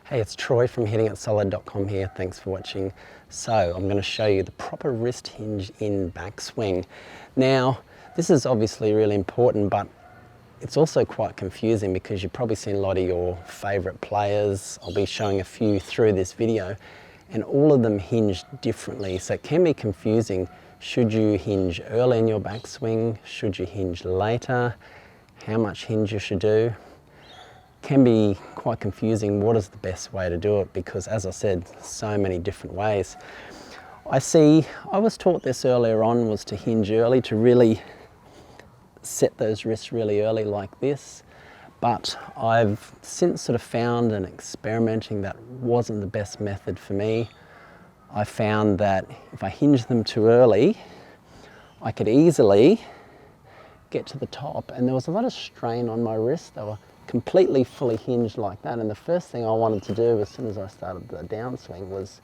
Hey, it's Troy from hittingitsolid.com here. Thanks for watching. So I'm going to show you the proper wrist hinge in backswing. Now, this is obviously really important, but it's also quite confusing because you've probably seen a lot of your favorite players. I'll be showing a few through this video, and all of them hinge differently. So it can be confusing. Should you hinge early in your backswing? Should you hinge later? How much hinge you should do? Can be quite confusing. What is the best way to do it? Because as I said, so many different ways. I was taught this earlier on, was to hinge early, to really set those wrists really early like this. But I've since sort of found and experimenting that wasn't the best method for me. I found that if I hinged them too early, I could easily get to the top, and there was a lot of strain on my wrists. They were completely fully hinged like that, and the first thing I wanted to do as soon as I started the downswing was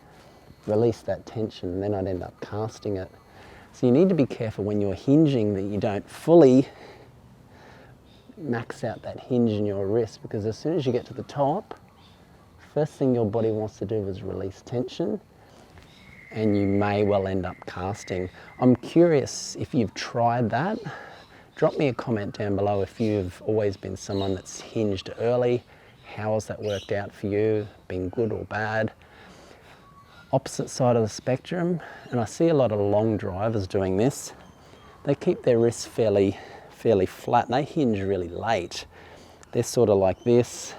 release that tension, and then I'd end up casting it. So you need to be careful when you're hinging that you don't fully max out that hinge in your wrist, because as soon as you get to the top, first thing your body wants to do is release tension, and you may well end up casting. I'm curious if you've tried that. Drop me a comment down below if you've always been someone that's hinged early. How has that worked out for you? Been good or bad? Opposite side of the spectrum, and I see a lot of long drivers doing this. They keep their wrists fairly flat, and they hinge really late. They're sort of like this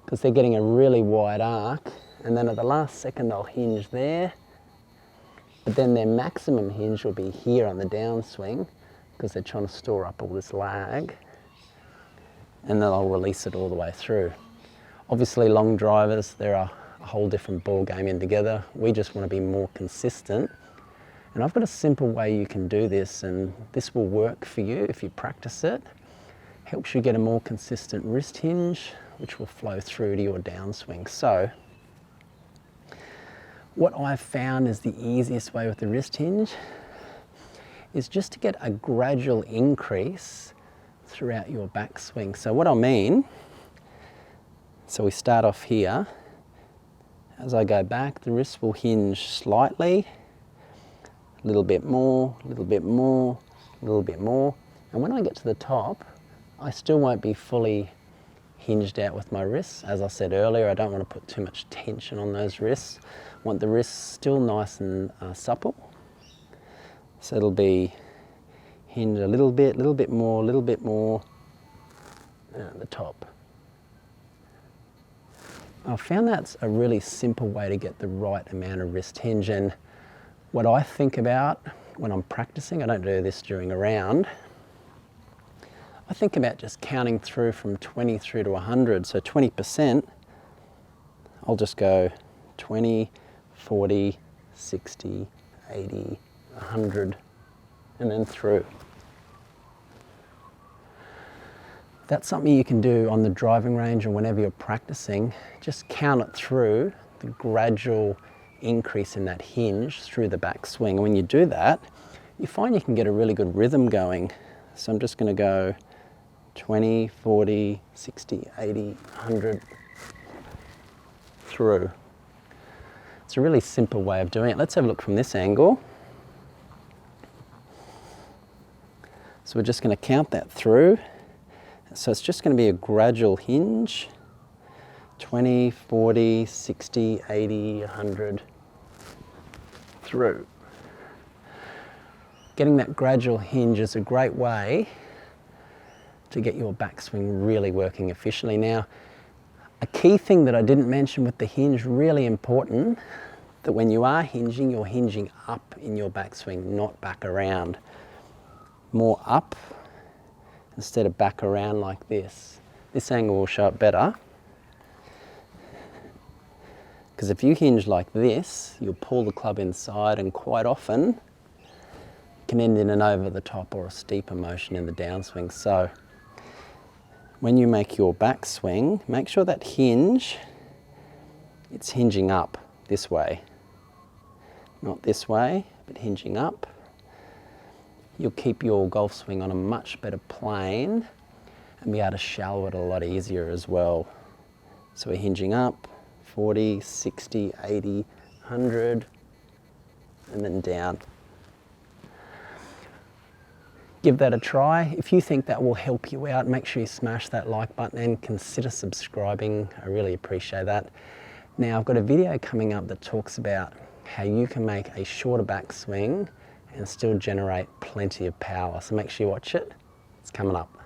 because they're getting a really wide arc, and then at the last second they'll hinge there, but then their maximum hinge will be here on the downswing, because they're trying to store up all this lag, and then I'll release it all the way through. Obviously long drivers, they're a whole different ball game in together. We just want to be more consistent, and I've got a simple way you can do this, and this will work for you if you practice it. Helps you get a more consistent wrist hinge, which will flow through to your downswing. So what I've found is the easiest way with the wrist hinge is just to get a gradual increase throughout your backswing. So what I mean, so we start off here. As I go back, the wrist will hinge slightly, a little bit more, a little bit more, a little bit more. And when I get to the top, I still won't be fully hinged out with my wrists. As I said earlier, I don't want to put too much tension on those wrists. I want the wrists still nice and supple. So it'll be hinge a little bit more, at the top. I've found that's a really simple way to get the right amount of wrist hinge, and what I think about when I'm practicing, I don't do this during a round, I think about just counting through from 20 through to 100. So 20%, I'll just go 20, 40, 60, 80, 100, and then through. That's something you can do on the driving range or whenever you're practicing. Just count it through, the gradual increase in that hinge through the backswing. And when you do that, you find you can get a really good rhythm going. So I'm just going to go 20, 40, 60, 80, 100 through. It's a really simple way of doing it. Let's have a look from this angle. So we're just going to count that through. So it's just going to be a gradual hinge, 20, 40, 60, 80, 100 through. Getting that gradual hinge is a great way to get your backswing really working efficiently. Now, a key thing that I didn't mention with the hinge, really important, that when you are hinging, you're hinging up in your backswing, not back around. More up instead of back around like this. This angle will show it better, because if you hinge like this, you'll pull the club inside, and quite often it can end in an over the top or a steeper motion in the downswing. So when you make your backswing, make sure that hinge, it's hinging up this way, not this way, but hinging up. You'll keep your golf swing on a much better plane and be able to shallow it a lot easier as well. So we're hinging up, 40, 60, 80, 100, and then down. Give that a try. If you think that will help you out, make sure you smash that like button and consider subscribing. I really appreciate that. Now I've got a video coming up that talks about how you can make a shorter backswing and still generate plenty of power. So make sure you watch it. It's coming up.